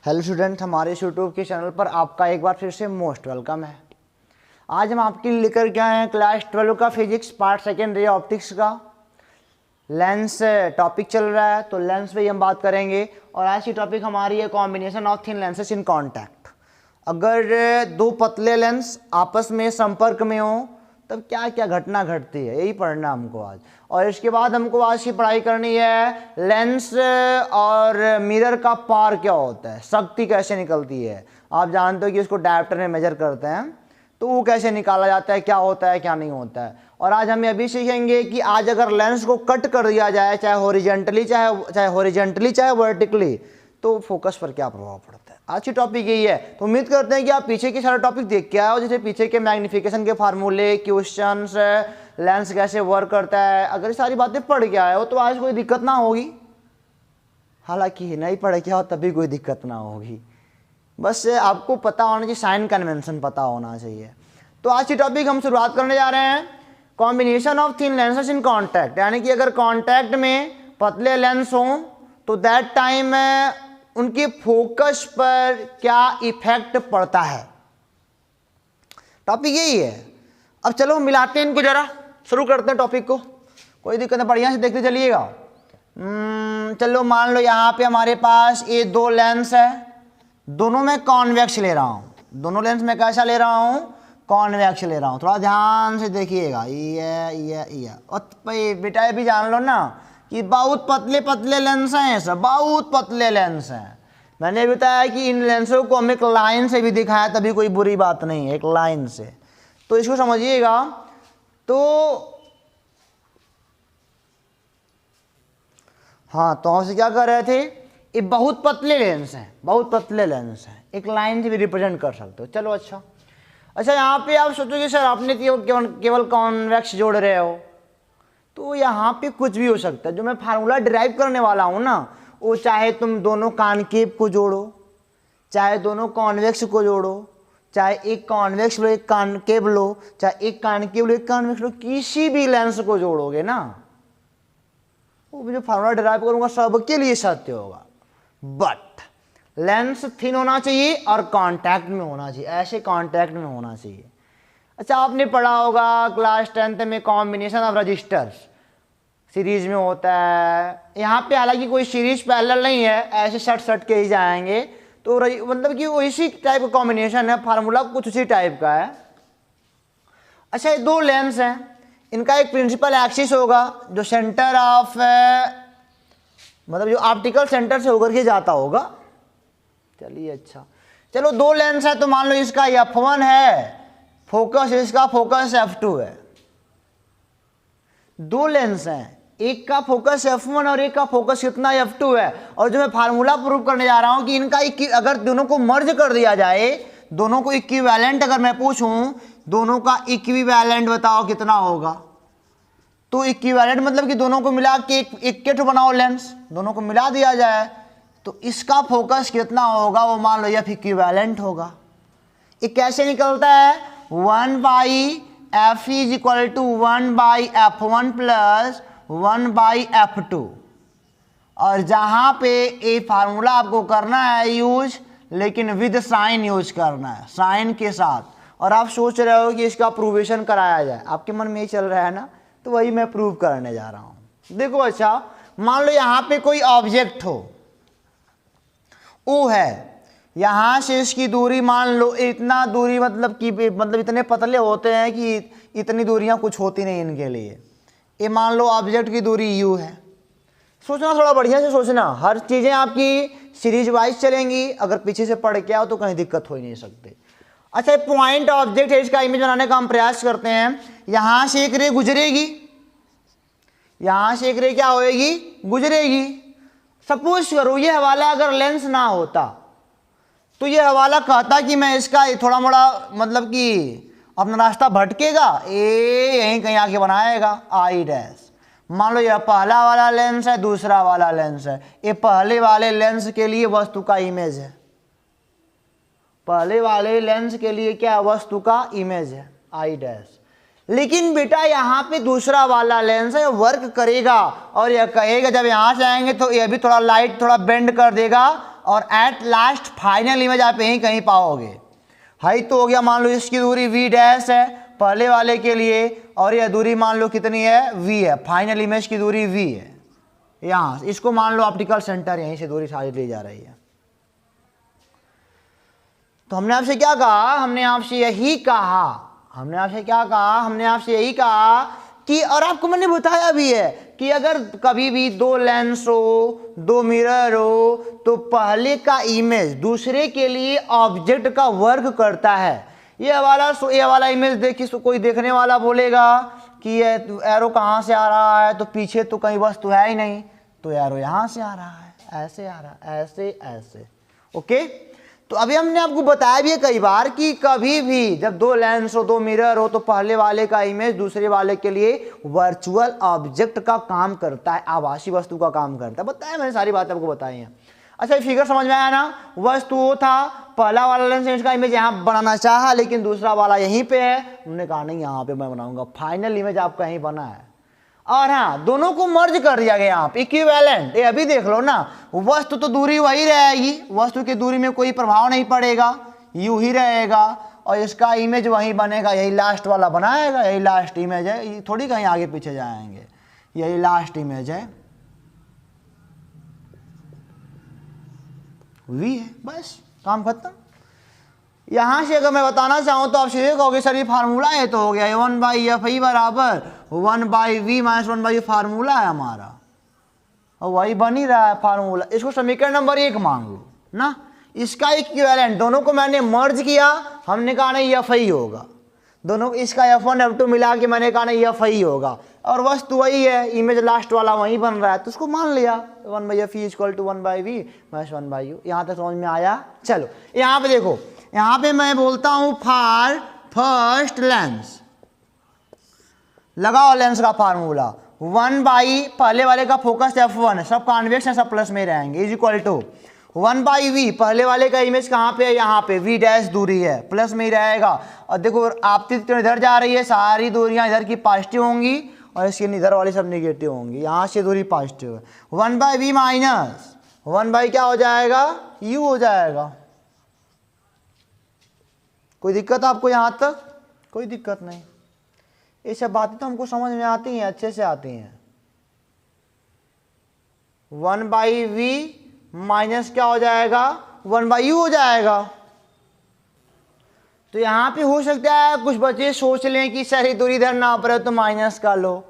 Hello student, हमारे इस YouTube के चैनल पर आपका एक बार फिर से मोस्ट वेलकम है। आज हम आपके लिए लेकर के आए हैं क्लास 12 का physics part second ray optics का लेंस टॉपिक चल रहा है, तो लेंस पे ही हम बात करेंगे। और आज की टॉपिक हमारी है combination of thin lenses in contact. अगर दो पतले लेंस आपस में संपर्क में हो तब क्या क्या घटना घटती है, यही पढ़ना हमको आज। और इसके बाद हमको आज की पढ़ाई करनी है लेंस और मिरर का पावर क्या होता है, शक्ति कैसे निकलती है। आप जानते हो कि उसको डायोप्टर में मेजर करते हैं, तो वो कैसे निकाला जाता है, क्या होता है क्या नहीं होता है। और आज हम ये भी सीखेंगे कि आज अगर लेंस को कट कर दिया जाए, चाहे हॉरिजॉन्टली चाहे वर्टिकली, तो फोकस पर क्या प्रभाव पड़ता है। आज की टॉपिक यही है। तो उम्मीद करते हैं कि आप पीछे के सारे टॉपिक देख के आए हो, जैसे पीछे के मैग्निफिकेशन के फार्मूले, क्वेश्चंस, लेंस कैसे वर्क करता है। अगर ये सारी बातें पढ़ के आए हो तो आज कोई दिक्कत ना होगी। हालांकि नहीं पढ़ के आओ तभी कोई दिक्कत ना होगी, बस आपको पता होना चाहिए, साइन कन्वेंशन पता होना चाहिए। तो आज की टॉपिक हम शुरुआत करने जा रहे हैं combination of thin lenses in contact. यानी कि अगर कॉन्टैक्ट में पतले लेंस हों तो दैट टाइम उनके फोकस पर क्या इफेक्ट पड़ता है। टॉपिक यही है। अब चलो मिलाते हैं इनको, जरा शुरू करते हैं टॉपिक को। कोई दिक्कत नहीं, बढ़िया से देखते चलिएगा। चलो मान लो यहाँ पे हमारे पास ये दो लेंस है, दोनों में कॉन्वेक्स ले रहा हूँ। दोनों लेंस में कैसा ले रहा हूँ, कॉन्वेक्स ले रहा हूँ। थोड़ा ध्यान से देखिएगा। ये और बेटा ये भी जान लो ना कि बहुत पतले पतले लेंस हैं, सब बहुत पतले लेंस हैं। मैंने बताया कि इन लेंसों को हम एक लाइन से भी दिखाया तभी कोई बुरी बात नहीं है, एक लाइन से। तो इसको समझिएगा। तो हाँ, तो हमसे क्या कर रहे थे, ये बहुत पतले लेंस हैं, बहुत पतले लेंस हैं, एक लाइन से भी रिप्रेजेंट कर सकते हो। चलो अच्छा यहाँ पे आप सोचोगे सर आपने केवल कॉन्वेक्स जोड़ रहे हो, तो यहाँ पे कुछ भी हो सकता है। जो मैं फार्मूला डिराइव करने वाला हूँ ना, वो चाहे तुम दोनों कॉनकेव को जोड़ो, चाहे दोनों कॉन्वेक्स को जोड़ो, चाहे एक कॉन्वेक्स लो एक कॉनकेव लो, चाहे एक कॉनकेव लो एक कॉन्वेक्स लो, किसी भी लेंस को जोड़ोगे ना, वो जो फार्मूला डिराइव करूंगा सबके लिए सत्य होगा। बट लेंस थिन होना चाहिए और कांटेक्ट में होना चाहिए, ऐसे कांटेक्ट में होना चाहिए। अच्छा, आपने पढ़ा होगा क्लास 10th में कॉम्बिनेशन ऑफ रजिस्टर्स सीरीज में होता है। यहाँ पे हालांकि कोई सीरीज पैरेलल नहीं है, ऐसे सट के ही जाएंगे, तो मतलब कि वो इसी टाइप का कॉम्बिनेशन है, फार्मूला कुछ उसी टाइप का है। अच्छा, ये दो लेंस हैं, इनका एक प्रिंसिपल एक्सिस होगा जो सेंटर ऑफ मतलब जो ऑप्टिकल सेंटर से होकर के जाता होगा। चलिए अच्छा, चलो दो लेंस है तो मान लो इसका F1 है फोकस, इसका फोकस F2 है। दो लेंस हैं, एक का फोकस F1 और एक का फोकस कितना F2 है। और जो मैं फार्मूला प्रूव करने जा रहा हूं कि इनका अगर दोनों को मर्ज कर दिया जाए, दोनों को इक्विवेलेंट अगर मैं पूछूं, दोनों का इक्विवेलेंट बताओ कितना होगा। तो इक्विवेलेंट मतलब कि दोनों को मिला के एक बनाओ लेंस, दोनों को मिला दिया जाए तो इसका फोकस कितना होगा, वो मान लो F इक्विवेलेंट होगा। ये कैसे निकलता है, 1/F is equal to 1/F1 plus 1/F2। और जहां पे ये फार्मूला आपको करना है यूज, लेकिन विद साइन यूज करना है, साइन के साथ। और आप सोच रहे हो कि इसका प्रूवेशन कराया जाए, आपके मन में ये चल रहा है ना, तो वही मैं प्रूव करने जा रहा हूं। देखो अच्छा, मान लो यहां पे कोई ऑब्जेक्ट हो, वो है, यहां से इसकी दूरी मान लो इतना दूरी, मतलब इतने पतले होते हैं कि इतनी दूरियां कुछ होती नहीं इनके लिए। ये मान लो ऑब्जेक्ट की दूरी u है। सोचना, थोड़ा बढ़िया से सोचना, हर चीजें आपकी सीरीज वाइज चलेंगी। अगर पीछे से पढ़ के आओ तो कहीं दिक्कत हो ही नहीं सकती। अच्छा, पॉइंट ऑब्जेक्ट है, इसका इमेज बनाने का हम प्रयास करते हैं। यहां से एक रे गुजरेगी, यहां से एक रे क्या होएगी, गुजरेगी। सपोज करो ये हवाला अगर लेंस ना होता तो ये हवाला कहता कि मैं इसका थोड़ा मोड़ा मतलब कि अपना रास्ता भटकेगा, यहीं कहीं आके बनाएगा आई डैश। मान लो यह पहला वाला लेंस है, दूसरा वाला लेंस है। ये पहले वाले लेंस के लिए वस्तु का इमेज है, पहले वाले लेंस के लिए क्या वस्तु का इमेज है आई डैश। लेकिन बेटा यहाँ पे दूसरा वाला लेंस है, वर्क करेगा और यह कहेगा जब यहाँ से आएंगे तो यह भी थोड़ा लाइट थोड़ा बेंड कर देगा और एट लास्ट फाइनल इमेज आप यहीं कहीं पाओगे। हाइट तो हो गया, मान लो इसकी दूरी v डैश है पहले वाले के लिए, और यह दूरी मान लो कितनी है, v है। फाइनल इमेज की दूरी v है। यहाँ इसको मान लो ऑप्टिकल सेंटर, यहीं से दूरी सारी ली जा रही है। तो हमने आपसे क्या कहा, हमने आपसे यही कहा कि, और आपको मैंने बताया भी है कि अगर कभी भी दो लेंस हो, दो मिरर हो, तो पहले का इमेज दूसरे के लिए ऑब्जेक्ट का वर्क करता है। ये वाला इमेज देखिए, तो कोई देखने वाला बोलेगा कि ये एरो कहाँ से आ रहा है, तो पीछे तो कहीं वस्तु है ही नहीं, तो एरो यहाँ से आ रहा है, ऐसे आ रहा है, ऐसे। ओके, तो अभी हमने आपको बताया भी है कई बार कि कभी भी जब दो लेंस हो, दो मिरर हो, तो पहले वाले का इमेज दूसरे वाले के लिए वर्चुअल ऑब्जेक्ट का काम करता है, आभासी वस्तु का काम करता है। बताया मैंने, सारी बातें आपको बताई हैं। अच्छा, फिगर समझ में आया ना। वस्तु वो था, पहला वाला लेंस इसका इमेज यहाँ बनाना चाहा, लेकिन दूसरा वाला यहीं पे है, उन्होंने कहा नहीं यहाँ पे मैं बनाऊंगा। फाइनल इमेज आपका यहीं बना है। और हाँ, दोनों को मर्ज कर दिया गया यहाँ पे, इक्विवेलेंट। ये अभी देख लो ना, वस्तु तो दूरी वही रहेगी, वस्तु की दूरी में कोई प्रभाव नहीं पड़ेगा, यूं ही रहेगा, और इसका इमेज वही बनेगा, यही लास्ट वाला बनाएगा, यही लास्ट इमेज है, ये थोड़ी कहीं आगे पीछे जाएंगे, यही लास्ट इमेज है, वी है, बस काम खत्म। यहाँ से अगर मैं बताना चाहूँ तो आप सीधे कहोगे सर ये फार्मूला है, तो हो गया 1/f बराबर 1/v माइनस 1/u फार्मूला है हमारा, और वही बन ही रहा है फार्मूला। इसको समीकरण नंबर 1 मान लो ना। इसका इक्विवेलेंट, दोनों को मैंने मर्ज किया, हमने कहा नहीं एफ ही होगा, दोनों इसका F1 F2 मिला के मैंने कहा नहीं एफ ही होगा, और वस्तु वही है, इमेज लास्ट वाला वही बन रहा है, तो उसको मान लिया 1/f equal to 1/v minus 1/u। यहाँ तक समझ में आया। चलो यहाँ पे देखो, यहाँ पे मैं बोलता हूँ फॉर फर्स्ट लेंस, लगाओ लेंस का फार्मूला 1/, पहले वाले का फोकस F1 है, सब कॉन्वेक्स है, सब प्लस में रहेंगे, इज इक्वल टू 1/v, पहले वाले का इमेज कहाँ पे है, यहाँ पे v डैश दूरी है, प्लस में ही रहेगा। और देखो आपतित इधर जा रही है, सारी दूरियां इधर की पॉजिटिव होंगी और इसकी इधर वाली सब निगेटिव होंगी, यहाँ से दूरी पॉजिटिव है। 1/v माइनस 1/, क्या हो जाएगा, u हो जाएगा। कोई दिक्कत आपको यहाँ तक? कोई दिक्कत नहीं। ये सब बातें तो हमको समझ में आती हैं, अच्छे से आती हैं। 1/v माइनस क्या हो जाएगा, 1/u हो जाएगा। तो यहाँ पे हो सकता है कुछ बच्चे सोच लें कि सर दूरी इधर ना पड़े तो माइनस का लो,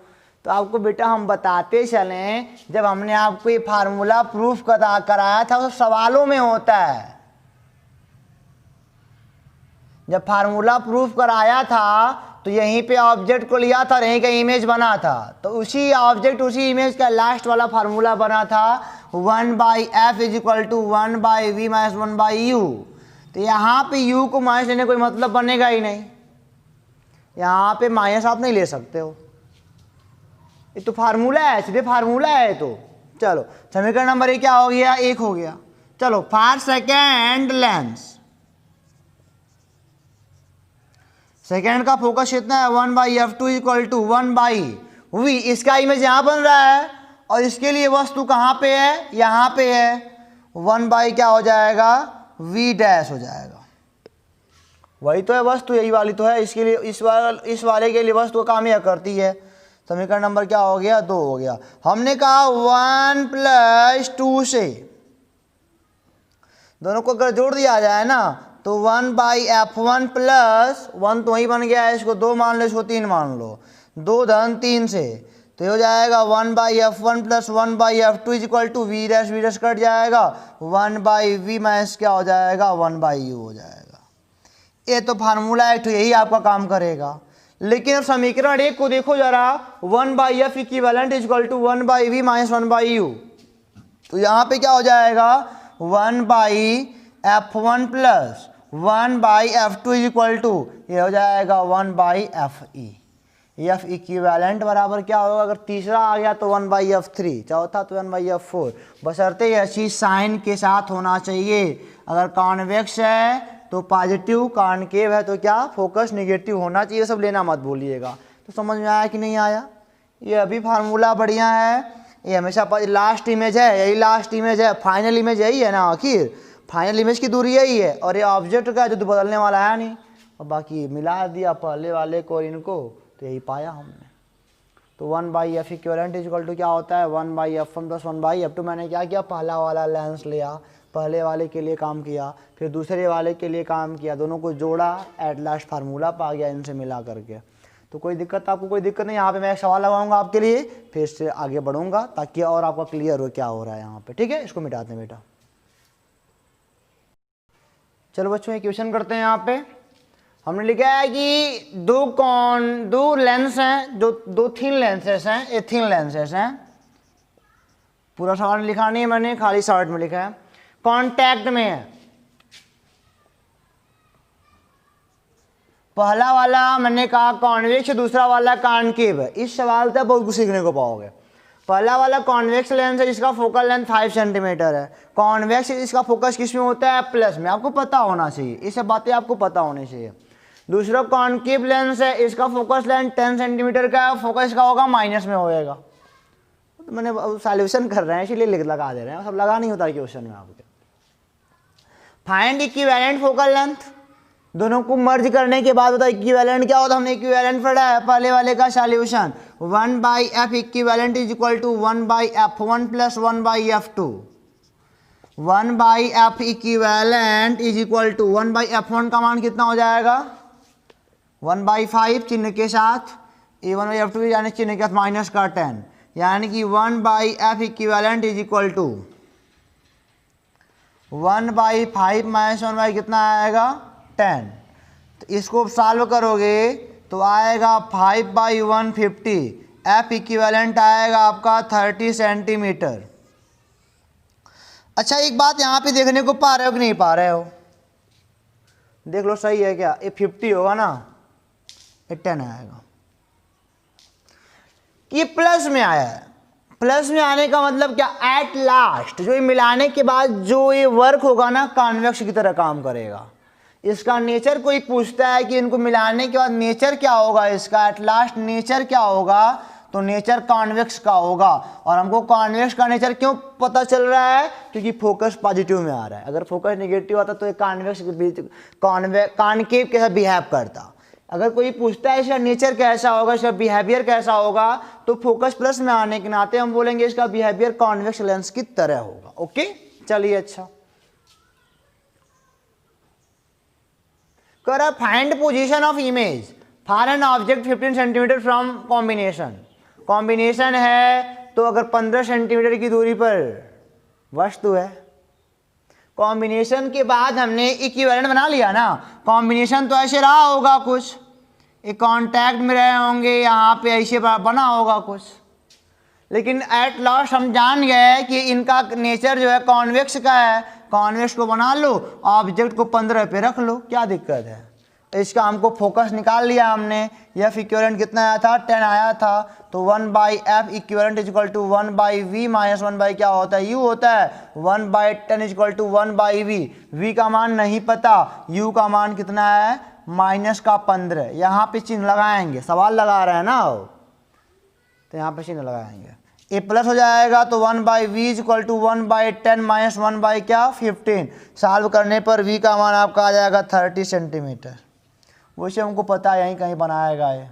तो आपको बेटा हम बताते चलें, जब हमने आपको ये फार्मूला प्रूफ कराया था वो सवालों में होता है। जब फार्मूला प्रूफ कराया था तो यहीं पे ऑब्जेक्ट को लिया था और यहीं का इमेज बना था, तो उसी ऑब्जेक्ट उसी इमेज का लास्ट वाला फार्मूला बना था 1/f is equal to 1/v minus 1/u। तो यहाँ पे u को माइनस लेने कोई मतलब बनेगा ही नहीं, यहाँ पे माइनस आप नहीं ले सकते हो, ये तो फार्मूला है, सीधे फार्मूला है। तो चलो समीकरण नंबर 1 क्या हो गया, 1 हो गया। चलो फॉर सेकेंड लेंस, सेकेंड का फोकस कितना है 1/f2 इक्वल टू 1/v, इसका इमेज यहाँ बन रहा है और इसके लिए वस्तु कहाँ पे है, यहाँ पे है, 1/, क्या हो जाएगा, v डैश हो जाएगा। वही तो है वस्तु, यही वाली तो है, इसके लिए इस वाले के लिए वस्तु काम यह करती है। समीकरण नंबर क्या हो गया, 2 हो गया। हमने कहा 1 + 2 से दोनों को अगर जोड़ दिया जाए ना तो 1/f1 प्लस 1 तो वही बन गया है, इसको 2 मान लो, इसको 3 मान लो, 2 धन 3 से, तो हो जाएगा 1/f1 plus 1/f2 is equal to v dash cut जाएगा, 1/v माइनस क्या हो जाएगा, 1/u हो जाएगा। ये तो फार्मूला है, तो यही आपका काम करेगा। लेकिन अब समीकरण 1 को देखो जरा, 1/f equivalent is equal to 1/v minus 1/u, तो यहाँ पे क्या हो जाएगा 1/f1 plus 1/f2 is equal to, ये हो जाएगा 1/fe। f इक्विवेलेंट बराबर क्या होगा, अगर तीसरा आ गया तो 1/f3, चौथा तो 1/f4, बशर्ते यह चीज़ साइन के साथ होना चाहिए। अगर कॉन्वेक्स है तो पॉजिटिव, कॉनकेव है तो क्या फोकस निगेटिव होना चाहिए, सब लेना मत भूलिएगा। तो समझ में आया कि नहीं आया? ये अभी फार्मूला बढ़िया है, ये हमेशा लास्ट इमेज है, यही लास्ट इमेज है, फाइनल इमेज यही है ना, आखिर फाइनल इमेज की दूरी यही है, और ये ऑब्जेक्ट का जो बदलने वाला है नहीं, और बाकी मिला दिया पहले वाले को इनको, तो यही पाया हमने। तो 1/f equivalent is equal to क्या होता है, 1/f1 + 1/f2। मैंने क्या किया, पहला वाला लेंस लिया, पहले वाले के लिए काम किया, फिर दूसरे वाले के लिए काम किया, दोनों को जोड़ा, एट लास्ट फार्मूला पा गया इनसे मिला करके। तो कोई दिक्कत, आपको कोई दिक्कत नहीं। यहाँ पे मैं एक सवाल लगाऊंगा आपके लिए, फिर इससे आगे बढ़ूंगा ताकि और आपका क्लियर हो क्या हो रहा है यहाँ पे, ठीक है। इसको मिटाते हैं बेटा। चलो बच्चों एक क्वेश्चन करते हैं। यहाँ पे हमने लिखा है कि दो लेंस हैं, जो दो थिन लेंसेस हैं, ये थिन लेंसेस हैं। पूरा सवाल लिखा नहीं है मैंने, खाली शॉर्ट में लिखा है। कांटेक्ट में है, पहला वाला मैंने कहा कॉन्वेक्स, दूसरा वाला कॉनकेव है। इस सवाल से बहुत कुछ सीखने को पाओगे। पहला वाला कॉन्वेक्स लेंस है जिसका फोकल लेंथ 5 सेंटीमीटर है। कॉन्वेक्स इसका फोकस किस में होता है, प्लस में। आपको पता होना चाहिए, ये सब बातें आपको पता होनी चाहिए। दूसरा कॉनकेव लेंस है, इसका फोकस लेंथ 10 सेंटीमीटर का है, फोकस का होगा माइनस में होएगा। तो मैंने सॉल्यूशन कर रहे हैं इसलिए लिख लगा दे रहे हैं, सब लगा नहीं होता क्वेश्चन में आपके। फाइंड इक्विवेलेंट फोकल लेंथ, दोनों को मर्ज करने के बाद बताओ इक्विवेलेंट क्या होता है। हमने इक्विवेलेंट पढ़ा है पहले वाले का solution, 1/f equivalent is equal to 1/f1 + 1/f2। 1/f equivalent is equal to 1/f1 का मान कितना हो जाएगा, 1/5 चिन्ह के साथ, A1/f2 यानी चिन्ह के साथ माइनस का 10, यानी कि 1/f equivalent is equal to 1/5 - 1/, कितना आएगा 10। तो इसको सॉल्व करोगे तो आएगा 5/150। एफ इक्विवेलेंट आएगा आपका 30 सेंटीमीटर। अच्छा एक बात यहाँ पे देखने को पा रहे हो कि नहीं पा रहे हो, देख लो सही है क्या, ये 50 होगा ना, ये 10 आएगा। ये प्लस में आया है, प्लस में आने का मतलब क्या, एट लास्ट जो ये मिलाने के बाद जो ये वर्क होगा ना, कॉन्वेक्स की तरह काम करेगा। इसका नेचर कोई पूछता है कि इनको मिलाने के बाद नेचर क्या होगा, इसका एट लास्ट नेचर क्या होगा, तो नेचर कॉन्वेक्स का होगा। और हमको कॉन्वेक्स का नेचर क्यों पता चल रहा है, क्योंकि फोकस पॉजिटिव में आ रहा है। अगर फोकस नेगेटिव आता तो ये कॉन्वेक्स कॉनकेव कैसा बिहेव करता। अगर कोई पूछता है इसका नेचर कैसा होगा, इसका बिहेवियर कैसा होगा, तो फोकस प्लस में आने के नाते हम बोलेंगे इसका बिहेवियर कॉन्वेक्स लेंस की तरह होगा। ओके चलिए अच्छा, कर find position of image for an object 15 centimetre from combination. Combination है तो अगर 15 सेंटीमीटर की दूरी पर वस्तु है, कॉम्बिनेशन के बाद हमने इक्विवेलेंट बना लिया ना। कॉम्बिनेशन तो ऐसे रहा होगा कुछ, एक कांटेक्ट में रहे होंगे, यहाँ पे ऐसे बना होगा कुछ, लेकिन एट लास्ट हम जान गए कि इनका नेचर जो है कॉन्वेक्स का है। कॉन्वेक्स को बना लो, ऑब्जेक्ट को 15 पे रख लो, क्या दिक्कत है। इसका हमको फोकस निकाल लिया हमने, एफ इक्विवेलेंट कितना आया था, 10 आया था। तो 1/f equivalent is equal to 1/v minus 1/, क्या होता है, u होता है। 1/10 is equal to 1/v, v का मान नहीं पता, u का मान कितना है, माइनस का 15। यहाँ पे चिन्ह लगाएंगे, सवाल लगा रहे हैं ना, तो यहाँ पे चिन्ह लगाएंगे, ए प्लस हो जाएगा। तो 1/v is equal to 1/10 minus 1/, क्या 15। सॉल्व करने पर v का मान आपका आ जाएगा 30 सेंटीमीटर। वैसे हमको पता है यहीं कहीं बनाएगा ये,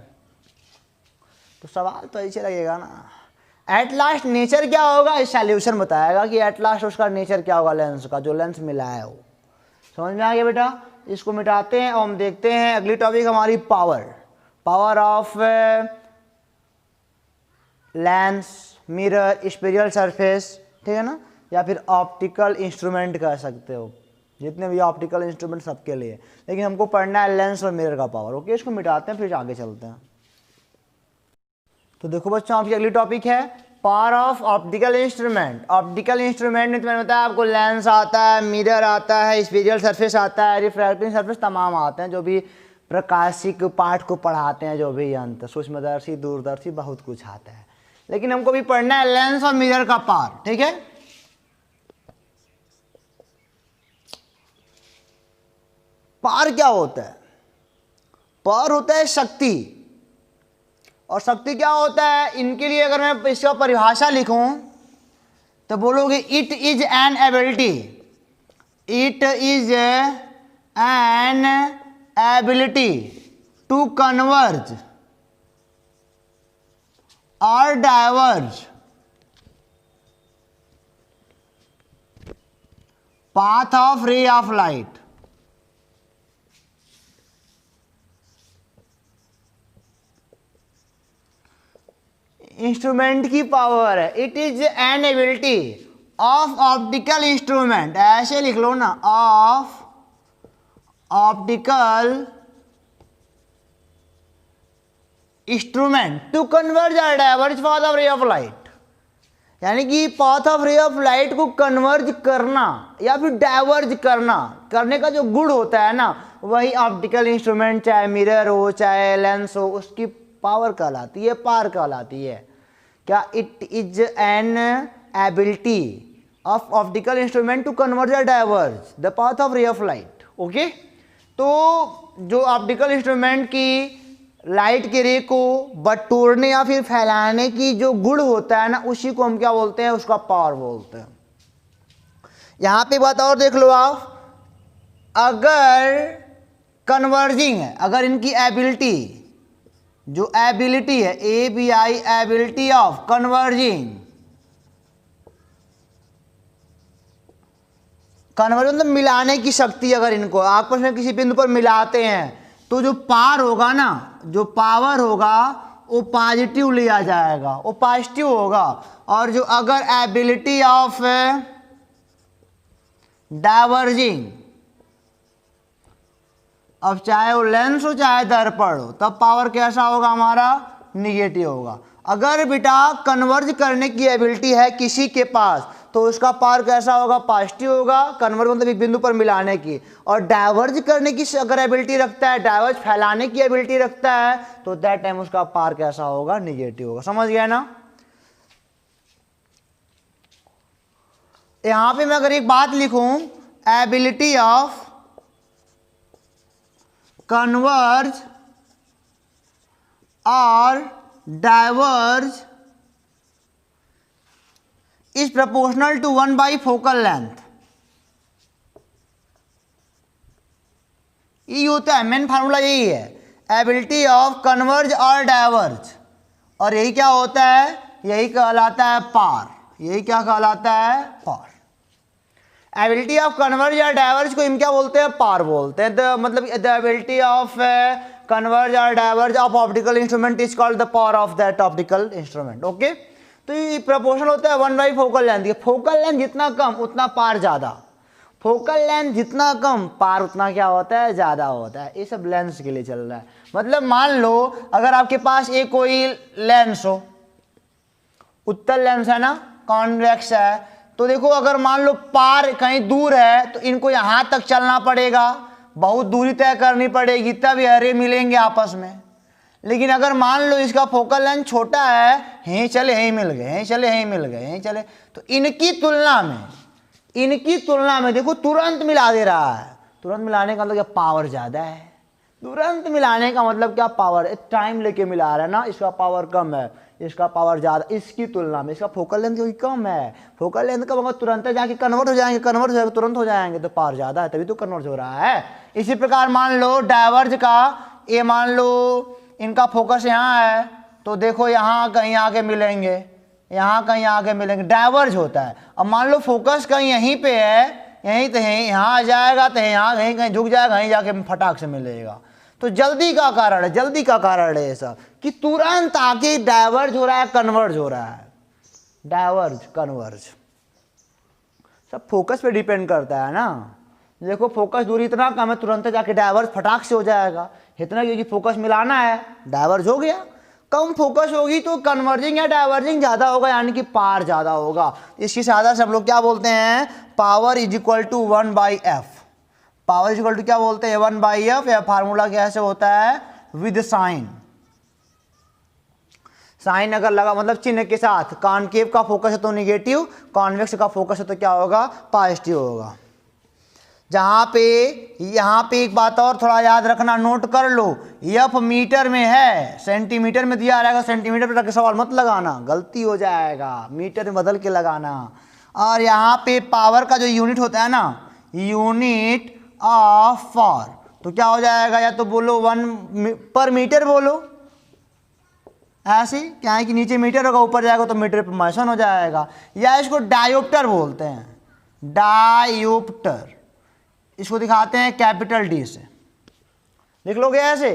तो सवाल तो ऐसे लगेगा ना। एट लास्ट नेचर क्या होगा, इस सॉल्यूशन बताएगा कि एट लास्ट उसका नेचर क्या होगा लेंस का, जो लेंस मिला है वो। समझ में आ गया बेटा। इसको मिटाते हैं और हम देखते हैं अगली टॉपिक हमारी power of lens, mirror, spherical surface, ठीक है ना, या फिर ऑप्टिकल इंस्ट्रूमेंट कह सकते हो, जितने भी ऑप्टिकल इंस्ट्रूमेंट सबके लिए। लेकिन हमको पढ़ना है लेंस और मिरर का पावर। ओके इसको मिटाते हैं फिर आगे चलते हैं। तो देखो बच्चों आपकी अगली टॉपिक है power of optical instrument. Optical instrument में तो मैंने बताया आपको लेंस आता है, मिरर आता है, स्पेरिकल सरफेस आता है, रिफ्रैक्टिंग सरफेस, तमाम आते हैं जो भी प्रकाशिक पाठ को पढ़ाते हैं, जो भी यंत्र, सूक्ष्मदर्शी, दूरदर्शी, बहुत कुछ आता है। लेकिन हमको भी पढ़ना है लेंस और मिरर का पावर, ठीक है। पावर क्या होता है, पावर होता है शक्ति, और शक्ति क्या होता है इनके लिए, अगर मैं इसका परिभाषा लिखूं तो बोलोगे it is an ability, it is an ability to converge और diverge path of ray of light. Instrument की पावर है, it is an ability of optical instrument, ऐसे लिख लो ना, of optical instrument to converge और diverge path of ray of light, यानी कि path of ray of light को कन्वर्ज करना या फिर डाइवर्ज करने का जो गुण होता है ना, वही ऑप्टिकल इंस्ट्रूमेंट, चाहे मिरर हो चाहे लेंस हो, उसकी पावर कहलाती है, पावर कहलाती है। क्या? It is an ability of optical instrument to converge और diverge the path of ray of light. Okay, तो जो ऑप्टिकल इंस्ट्रूमेंट की लाइट के रे को बटोरने या फिर फैलाने की जो गुण होता है ना, उसी को हम क्या बोलते हैं, उसका पावर बोलते हैं। यहां पे बात और देख लो आप, अगर कन्वर्जिंग है, अगर इनकी एबिलिटी, जो एबिलिटी है ABI, ability of converging, conversion मतलब मिलाने की शक्ति, अगर इनको आपस में किसी बिंदु पर मिलाते हैं तो जो पावर होगा ना, जो पावर होगा वो पॉजिटिव लिया जाएगा, वो पॉजिटिव होगा। और जो अगर एबिलिटी ऑफ डाइवर्जिंग, अब चाहे वो लेंस हो चाहे दर्पण हो, तब पावर कैसा होगा हमारा, निगेटिव होगा। अगर बेटा कन्वर्ज करने की एबिलिटी है किसी के पास तो उसका पावर कैसा होगा, पॉजिटिव होगा, कन्वर्ज मतलब एक बिंदु पर मिलाने की। और डाइवर्ज करने की अगर एबिलिटी रखता है, डाइवर्ज फैलाने की एबिलिटी रखता है, तो दैट टाइम उसका पावर कैसा होगा, निगेटिव होगा। समझ गया ना? यहां पे मैं अगर एक बात लिखूं, एबिलिटी ऑफ कन्वर्ज और diverge is proportional to 1 by focal length। ये होता है मेन फार्मूला, यही है, एबिलिटी ऑफ कन्वर्ज और डाइवर्ज, और यही क्या होता है, यही कहलाता है पावर। यही क्या कहलाता है, पावर। एबिलिटी ऑफ कन्वर्ज या डाइवर्ज को हम क्या बोलते हैं, पावर बोलते हैं। मतलब द एबिलिटी ऑफ कन्वर्ज और diverge of optical instrument is called the power of that optical instrument. Okay, तो ये प्रोपोर्शनल होता है 1 by focal length. Focal length जितना कम उतना पार ज़्यादा, फोकल लेंथ जितना कम पार उतना क्या होता है, ज़्यादा होता है। ये सब लेंस के लिए चल रहा है। मतलब मान लो अगर आपके पास एक कोई लेंस हो, उत्तल लेंस है ना, कॉन्वेक्स है, तो देखो अगर मान लो पार कहीं दूर है तो इनको यहाँ तक चलना पड़ेगा, बहुत दूरी तय करनी पड़ेगी, तब ये रे मिलेंगे आपस में। लेकिन अगर मान लो इसका फोकल लेंथ छोटा है, यहीं चले यहीं मिल गए, यहीं चले यहीं मिल गए, यहीं चले, तो इनकी तुलना में देखो तुरंत मिला दे रहा है। तुरंत मिलाने का मतलब क्या, पावर ज़्यादा है। तुरंत मिलाने का मतलब क्या, पावर, टाइम लेके मिला रहा है ना, इसका पावर कम है, इसका पावर ज़्यादा, इसकी तुलना में इसका फोकल लेंथ क्योंकि कम है। फोकल लेंथ का मतलब तुरंत जाके कन्वर्ट हो जाएंगे, तुरंत हो जाएंगे, तो पावर ज़्यादा है, तभी तो कन्वर्ट हो रहा है। इसी प्रकार मान लो डाइवर्ज का, ये मान लो इनका फोकस यहाँ है, तो देखो यहाँ कहीं आके मिलेंगे, यहाँ कहीं आके मिलेंगे, डाइवर्ज होता है। अब मान लो फोकस कहीं यहीं पे है, यहीं तो यहीं, यहाँ आ जाएगा तो यहाँ कहीं कहीं झुक जाएगा, कहीं जाके फटाक से मिलेगा। तो जल्दी का कारण है ऐसा कि तुरंत आके डाइवर्ज हो रहा है, कन्वर्ज हो रहा है, डाइवर्ज कन्वर्ज सब फोकस पे डिपेंड करता है ना। देखो फोकस दूरी इतना कम है, तुरंत जाके डाइवर्ज फटाक से हो जाएगा, इतना क्योंकि फोकस मिलाना है, डाइवर्ज हो गया। कम फोकस होगी तो कन्वर्जिंग या डाइवर्जिंग ज़्यादा होगा, यानी कि पावर ज़्यादा होगा। इसकी सादा से हम लोग क्या बोलते हैं, power is equal to 1 by F. Power is equal to क्या बोलते हैं, 1 बाई एफ। या फार्मूला कैसे होता है, विद साइन। साइन अगर लगा मतलब चिन्ह के साथ, कॉनकेव का फोकस है तो निगेटिव, कॉन्वेक्स का फोकस है तो क्या होगा, पॉजिटिव होगा। जहाँ पे यहाँ पे एक बात और थोड़ा याद रखना, नोट कर लो, एफ मीटर में है, सेंटीमीटर में दिया रहेगा, सेंटीमीटर पे रख के सवाल मत लगाना, गलती हो जाएगा, मीटर में बदल के लगाना। और यहाँ पे पावर का जो यूनिट होता है ना, यूनिट ऑफ पावर, तो क्या हो जाएगा, या तो बोलो 1 पर मीटर बोलो, ऐसे क्या है कि नीचे मीटर होगा, ऊपर जाएगा तो मीटर पर मोशन हो जाएगा। या इसको डायोप्टर बोलते हैं, डायोप्टर, इसको दिखाते हैं कैपिटल डी से, लिख लोगे ऐसे,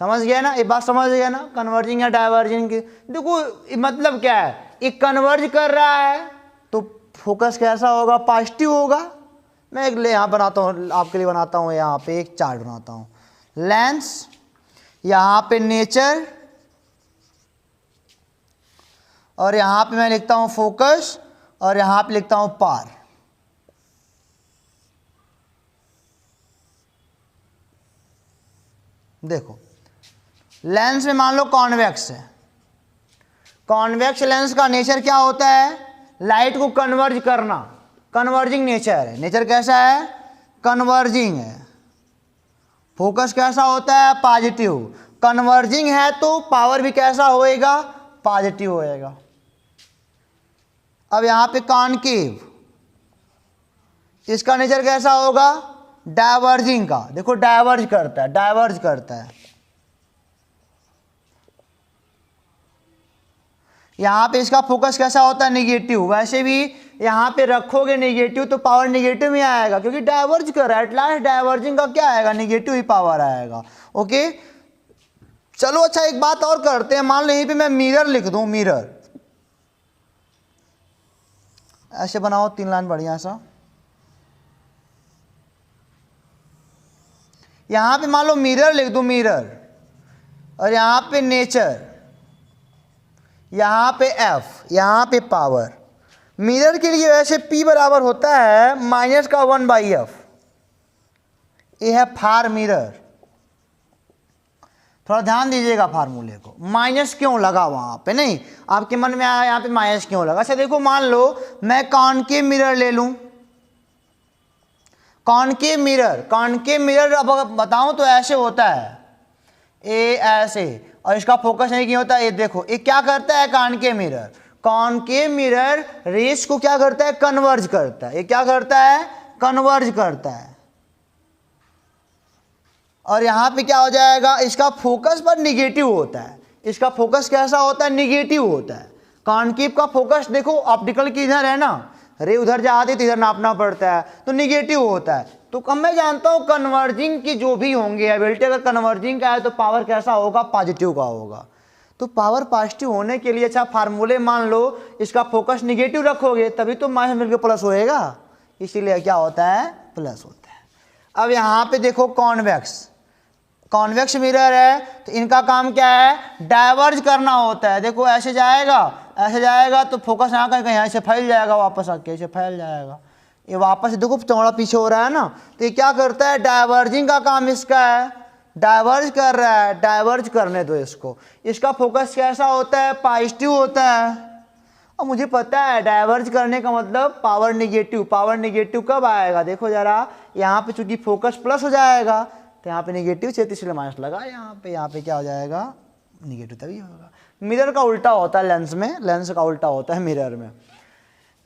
समझ गया ना, एक बात समझ गया ना, कन्वर्जिंग या डाइवर्जिंग की। देखो मतलब क्या है, एक कन्वर्ज कर रहा है तो फोकस कैसा होगा, पॉजिटिव होगा। मैं एक यहाँ बनाता हूँ, आपके लिए बनाता हूँ, यहाँ पे एक चार्ट बनाता हूँ, लेंस, यहाँ पे नेचर, और यहाँ पे मैं लिखता हूँ फोकस, और यहाँ पे लिखता हूँ पार। देखो लेंस में मान लो कॉन्वेक्स है, कॉन्वेक्स लेंस का नेचर क्या होता है, लाइट को कन्वर्ज करना, कन्वर्जिंग नेचर है। नेचर कैसा है, कन्वर्जिंग है। फोकस कैसा होता है, पॉजिटिव। कन्वर्जिंग है तो पावर भी कैसा होएगा, पॉजिटिव होएगा। अब यहाँ पे कॉनकेव, इसका नेचर कैसा होगा, डाइवर्जिंग का, देखो डाइवर्ज करता है, डाइवर्ज करता है। यहाँ पे इसका फोकस कैसा होता है, नेगेटिव। वैसे भी यहाँ पे रखोगे नेगेटिव तो पावर नेगेटिव में आएगा, क्योंकि डाइवर्ज कर रहा है, एट लास्ट डाइवर्जिंग का क्या आएगा, नेगेटिव ही पावर आएगा। ओके चलो, अच्छा एक बात और करते हैं, मान लो यहीं पे मैं मिरर लिख दूं, मिरर ऐसे बनाओ, 3 लाइन बढ़िया सा। यहाँ पे मान लो मिरर लिख दो, मिरर, और यहाँ पे नेचर, यहाँ पे एफ, यहाँ पे पावर। मिरर के लिए वैसे P बराबर होता है -1/f, ये है फार मिरर। थोड़ा ध्यान दीजिएगा फार्मूले को, माइनस क्यों लगा वहाँ पे, नहीं आपके मन में आया यहाँ पे माइनस क्यों लगा। अच्छा देखो, मान लो मैं कॉनकेव मिरर ले लूँ, कॉनकेव मिरर, कॉनकेव मिरर अब बताऊं तो ऐसे होता है, ए ऐसे, और इसका फोकस नहीं क्यों होता है, ये देखो ये क्या करता है, concave mirror, concave mirror rays को क्या करता है, कन्वर्ज करता है। ये क्या करता है, कन्वर्ज करता है। और यहाँ पे क्या हो जाएगा, इसका फोकस पर निगेटिव होता है, इसका फोकस कैसा होता है, निगेटिव होता है। कॉनकेव का फोकस देखो, ऑप्टिकल की इधर है ना, रे उधर जाती तो इधर नापना पड़ता है, तो निगेटिव होता है। तो कब मैं जानता हूँ कन्वर्जिंग की जो भी होंगे एबिलिटी, अगर कन्वर्जिंग का है तो पावर कैसा होगा, पॉजिटिव का होगा। तो पावर पॉजिटिव होने के लिए अच्छा फार्मूले, मान लो इसका फोकस निगेटिव रखोगे तभी तो माइनस मिलकर प्लस होएगा, इसीलिए क्या होता है, प्लस होता है। अब यहाँ पे देखो कॉन्वेक्स, कॉन्वेक्स मिरर है तो इनका काम क्या है, डाइवर्ज करना होता है। देखो ऐसे जाएगा, ऐसे जाएगा तो फोकस यहाँ कहीं कहीं ऐसे फैल जाएगा, वापस आके ऐसे फैल जाएगा, ये वापस देखो चौड़ा पीछे हो रहा है ना, तो ये क्या करता है, डाइवर्जिंग का काम इसका है, डाइवर्ज कर रहा है, डाइवर्ज करने दो इसको। इसका फोकस कैसा होता है, पॉजिटिव होता है। और मुझे पता है डाइवर्ज करने का मतलब पावर निगेटिव, पावर निगेटिव कब आएगा, देखो जरा, यहाँ पे चूंकि फोकस प्लस हो जाएगा तो यहाँ पे निगेटिव से, इसलिए माइनस लगा, यहाँ पे क्या हो जाएगा, निगेटिव तभी होगा। मिरर का उल्टा होता है लेंस में, लेंस का उल्टा होता है मिरर में।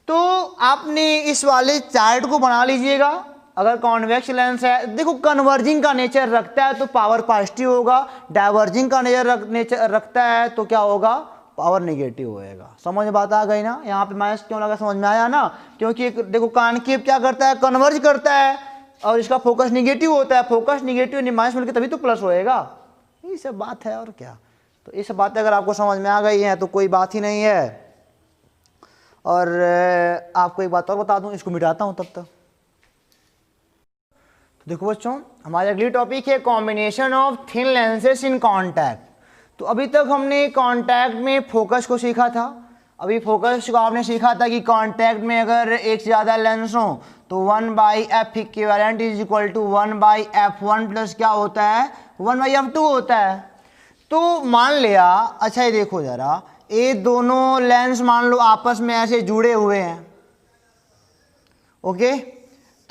तो आपने इस वाले चार्ट को बना लीजिएगा। अगर कॉन्वेक्स लेंस है, देखो कन्वर्जिंग का नेचर रखता है तो पावर पॉजिटिव होगा, डाइवर्जिंग का नेचर रखता है तो क्या होगा, पावर नेगेटिव होएगा। समझ में बात आ गई ना, यहाँ पे माइनस क्यों लगा, समझ में आया ना, क्योंकि देखो कॉनकेव क्या करता है, कन्वर्ज करता है, और इसका फोकस निगेटिव होता है, फोकस निगेटिव माइनस मिलकर तभी तो प्लस होएगा, ये सब बात है और क्या। तो ये सब बातें अगर आपको समझ में आ गई हैं तो कोई बात ही नहीं है। और आपको एक बात और बता दूं, इसको मिटाता हूं तब तक। तो देखो बच्चों, हमारी अगली टॉपिक है combination of thin lenses in contact. तो अभी तक हमने कॉन्टैक्ट में फोकस को सीखा था, अभी फोकस को आपने सीखा था कि कॉन्टैक्ट में अगर एक से ज़्यादा लेंस हो तो 1/f equivalent is equal to 1/f1 plus क्या होता है, 1/f2 होता है। तो मान लिया, अच्छा ये देखो जरा, ये दोनों लेंस मान लो आपस में ऐसे जुड़े हुए हैं, ओके,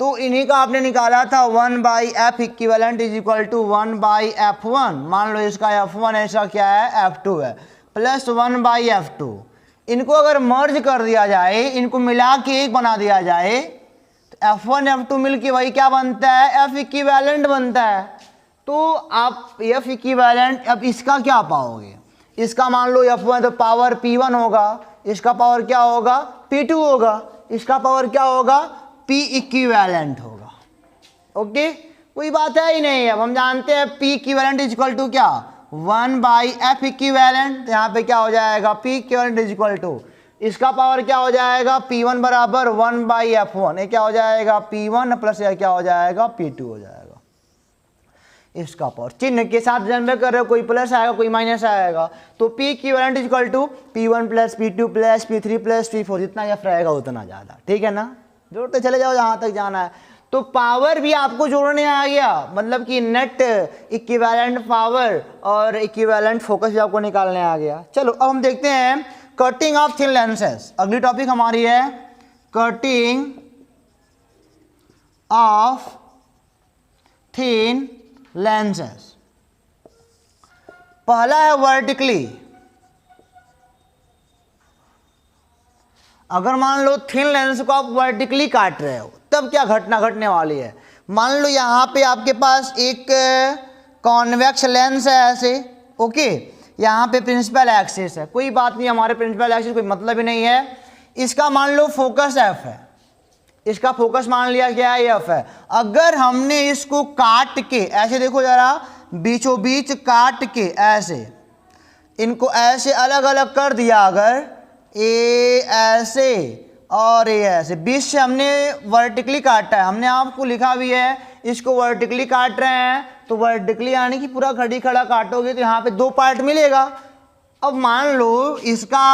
तो इन्हीं का आपने निकाला था 1/f equivalent is equal to 1/f1। मान लो इसका f1 ऐसा क्या है, f2 है, प्लस 1/f2। इनको अगर मर्ज कर दिया जाए, इनको मिला के एक बना दिया जाए, तो f1 f2 मिल के वही क्या बनता है, f इक्विवेलेंट बनता है। तो आप f इक्विवेलेंट, अब इसका क्या पाओगे, इसका मान लो f1 तो पावर p1 होगा, इसका पावर क्या होगा, p2 होगा, इसका पावर क्या होगा, p इक्विवेलेंट होगा। ओके, कोई बात है ही नहीं। अब हम जानते हैं p equivalent is equal to क्या, 1/f इक्विवेलेंट। यहाँ पे क्या हो जाएगा, p equivalent is equal to, इसका पावर क्या हो जाएगा, p1 बराबर 1/f1। ये क्या हो जाएगा, p1 प्लस यह क्या हो जाएगा, p2 हो जाएगा। इसका पावर चिन्ह के साथ जनरल कर रहे हो, कोई प्लस आएगा कोई माइनस आएगा, तो p equivalent is equal to p1 plus p2 plus p3 plus p4, जितना एफ रहेगा उतना ज़्यादा। ठीक है ना, जोड़ते चले जाओ जहाँ तक जाना है। तो पावर भी आपको जोड़ने आ गया, मतलब कि नेट इक्विवेलेंट पावर और इक्विवेलेंट फोकस भी आपको निकालने आ गया। चलो अब हम देखते हैं कटिंग ऑफ थिन लेंसेज। अगली टॉपिक हमारी है कटिंग ऑफ थिन लेंसेज। पहला है वर्टिकली। अगर मान लो थिन लेंस को आप वर्टिकली काट रहे हो, तब क्या घटना घटने वाली है। मान लो यहाँ पे आपके पास एक कॉन्वेक्स लेंस है ऐसे, ओके, यहाँ पे प्रिंसिपल एक्सिस है, कोई बात नहीं, हमारे प्रिंसिपल एक्सिस कोई मतलब ही नहीं है। इसका मान लो फोकस एफ है, इसका फोकस मान लिया क्या है, एफ है। अगर हमने इसको काट के ऐसे, देखो जरा, बीचों बीच काट के ऐसे, इनको ऐसे अलग अलग कर दिया, अगर ए ऐसे और ये ऐसे, बीच से हमने वर्टिकली काटा है, हमने आपको लिखा भी है इसको वर्टिकली काट रहे हैं, तो वर्टिकली यानी कि पूरा खड़ी खड़ा काटोगे तो यहाँ पे दो पार्ट मिलेगा। अब मान लो इसका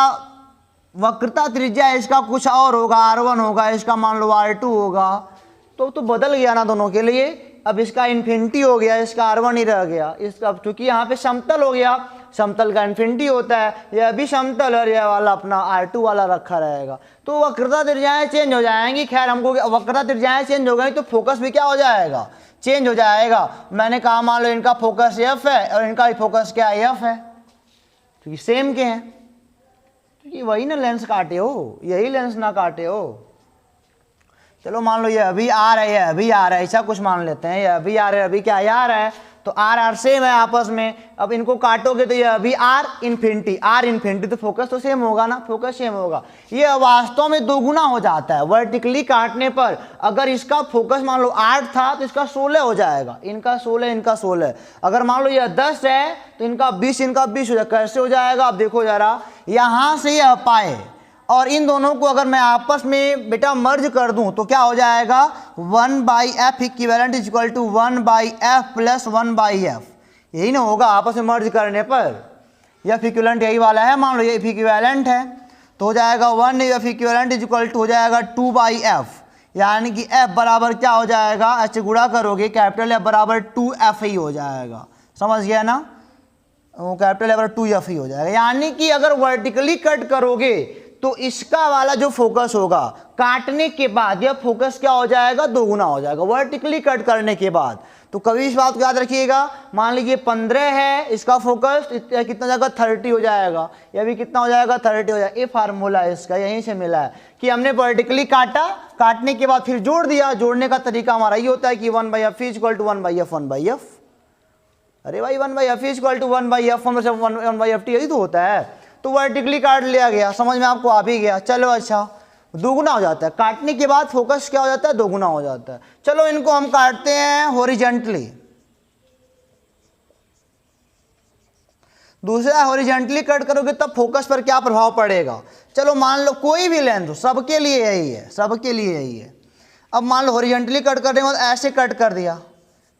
वक्रता त्रिज्या इसका कुछ और होगा, R1 होगा, इसका मान लो R2 होगा, तो बदल गया ना दोनों के लिए। अब इसका इन्फिनिटी हो गया, इसका R1 ही रह गया, इसका क्योंकि यहाँ पे समतल हो गया, समतल का इन्फिनिटी होता है, यह भी समतल और यह वाला अपना R2 वाला रखा रहेगा, तो वक्रता त्रिज्याएं चेंज हो जाएंगी। खैर हमको वक्रता त्रिज्याएं चेंज हो गई तो फोकस भी क्या हो जाएगा, चेंज हो जाएगा। मैंने कहा मान लो इनका फोकस एफ है और इनका फोकस क्या एफ है, तो ये सेम के हैं, तो ये वही ना लेंस काटे हो, यही लेंस ना काटे हो। चलो मान लो ये अभी आ रहा है, ये अभी आ रहा है, ऐसा कुछ मान लेते हैं, ये अभी आ रहा है, अभी क्या आ रहा है, तो आर आर सेम है आपस में। अब इनको काटोगे तो ये अभी आर इन्फिनिटी, तो फोकस तो सेम होगा ना, फोकस सेम होगा। ये वास्तव में दोगुना हो जाता है वर्टिकली काटने पर। अगर इसका फोकस मान लो 8 था तो इसका 16 हो जाएगा, इनका 16 इनका 16। अगर मान लो ये 10 है तो इनका 20 इनका 20 हो जाएगा। कैसे हो जाएगा, आप देखो जरा, यहाँ से ये पाए और इन दोनों को अगर मैं आपस में बेटा मर्ज कर दूं तो क्या हो जाएगा, 1/f equivalent is equal to 1/f plus 1/f, यही ना होगा आपस में मर्ज करने पर। एफ इक्विवेलेंट यही वाला है, मान लो ये एफ इक्विवेलेंट है तो हो जाएगा 1 इक्विवेलेंट इज इक्वल टू हो जाएगा 2/f, यानी कि f बराबर क्या हो जाएगा, ऐसे गुणा करोगे कैपिटल F बराबर 2f ही हो जाएगा, समझ गया ना, वो कैपिटल F बराबर 2f ही हो जाएगा। यानी कि अगर वर्टिकली कट करोगे तो इसका वाला जो फोकस होगा काटने के बाद यह फोकस क्या हो जाएगा, दोगुना हो जाएगा वर्टिकली कट करने के बाद। तो कभी इस बात को याद रखिएगा, मान लीजिए 15 है इसका फोकस, कितना जाएगा 30 हो जाएगा, यह भी कितना हो जाएगा 30 हो जाएगा। ये फार्मूला है इसका, यहीं से मिला है कि हमने वर्टिकली काटा, काटने के बाद फिर जोड़ दिया। जोड़ने का तरीका हमारा ये होता है कि 1/f equal to 1/f 1/f, अरे भाई 1/f equal to 1/f 1/f यही तो होता है। तो वर्टिकली काट लिया गया, समझ में आपको आ भी गया। चलो अच्छा, दोगुना हो जाता है काटने के बाद, फोकस क्या हो जाता है, दोगुना हो जाता है। चलो इनको हम काटते हैं हॉरिजॉन्टली। दूसरा हॉरिजॉन्टली कट करोगे तब फोकस पर क्या प्रभाव पड़ेगा। चलो मान लो कोई भी लेंथ हो, सबके लिए यही है, सबके लिए यही है। अब मान लो हॉरिजॉन्टली कट करने के बाद ऐसे कट कर दिया,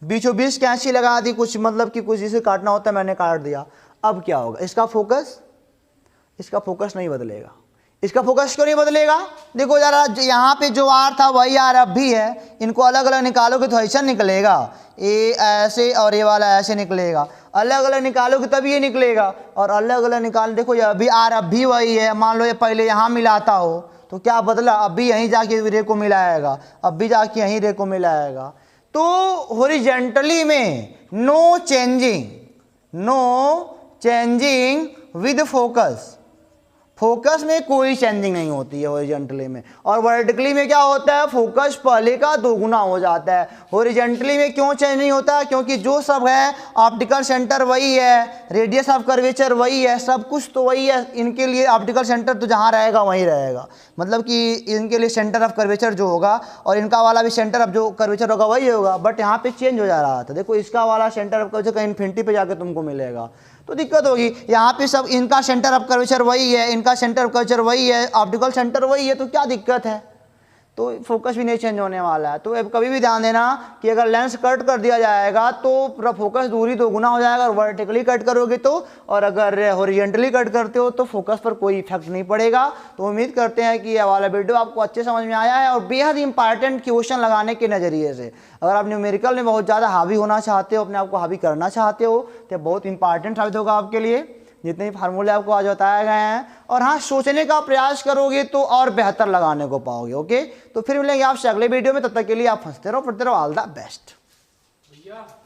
बीचों बीच कैंची लगा दी, कुछ मतलब कि कुछ जिसे काटना होता है मैंने काट दिया। अब क्या होगा, इसका फोकस नहीं बदलेगा। इसका फोकस क्यों नहीं बदलेगा, देखो जरा, यहाँ पे जो आर था वही आर अब भी है, इनको अलग अलग निकालोगे तो ऐसा निकलेगा, ए ऐसे और ये वाला ऐसे निकलेगा। अलग अलग निकालोगे तब ये निकलेगा, और अलग अलग निकाल, देखो ये अभी आर अब भी वही है। मान लो ये पहले यहाँ मिलाता हो तो क्या बदला, अब भी यहीं जाके रे को मिलाएगा, अब भी जाके यहीं रे को मिलाएगा। तो हॉरिजॉन्टली में no changing with focus, focus में कोई चेंजिंग नहीं होती है हॉरिजॉन्टली में। और वर्टिकली में क्या होता है, फोकस पहले का दोगुना हो जाता है। हॉरिजॉन्टली में क्यों चेंज नहीं होता, क्योंकि जो सब है ऑप्टिकल सेंटर वही है, रेडियस ऑफ कर्वेचर वही है, सब कुछ तो वही है। इनके लिए ऑप्टिकल सेंटर तो जहाँ रहेगा वहीं रहेगा, मतलब कि इनके लिए सेंटर ऑफ कर्वेचर जो होगा और इनका वाला भी सेंटर ऑफ जो कर्वेचर होगा वही होगा, बट यहाँ पे चेंज हो जा रहा था। देखो इसका वाला सेंटर ऑफ कर्वेचर कहीं इन्फिनिटी पे जाके तुमको मिलेगा तो दिक्कत होगी। यहाँ पे सब इनका सेंटर ऑफ कर्वेचर वही है, इनका सेंटर ऑफ कर्वेचर वही है, ऑप्टिकल सेंटर वही है, तो क्या दिक्कत है, तो फोकस भी नहीं चेंज होने वाला है। तो अब कभी भी ध्यान देना कि अगर लेंस कट कर दिया जाएगा तो पूरा फोकस दूरी दोगुना हो जाएगा, और वर्टिकली कट करोगे तो, और अगर हॉरिजॉन्टली कट करते हो तो फोकस पर कोई इफेक्ट नहीं पड़ेगा। तो उम्मीद करते हैं कि यह वाला वीडियो आपको अच्छे समझ में आया है और बेहद इंपॉर्टेंट क्वेश्चन लगाने के नज़रिए से। अगर आप न्यूमेरिकल में बहुत ज़्यादा हावी होना चाहते हो, अपने आप को हावी करना चाहते हो, तो बहुत इंपॉर्टेंट साबित होगा आपके लिए, जितने भी फार्मूले आपको आज बताए गए हैं। और हाँ, सोचने का प्रयास करोगे तो और बेहतर लगाने को पाओगे। ओके, तो फिर मिलेंगे आपसे अगले वीडियो में, तब तक के लिए आप हंसते रहो, पढ़ते रहो। All the best.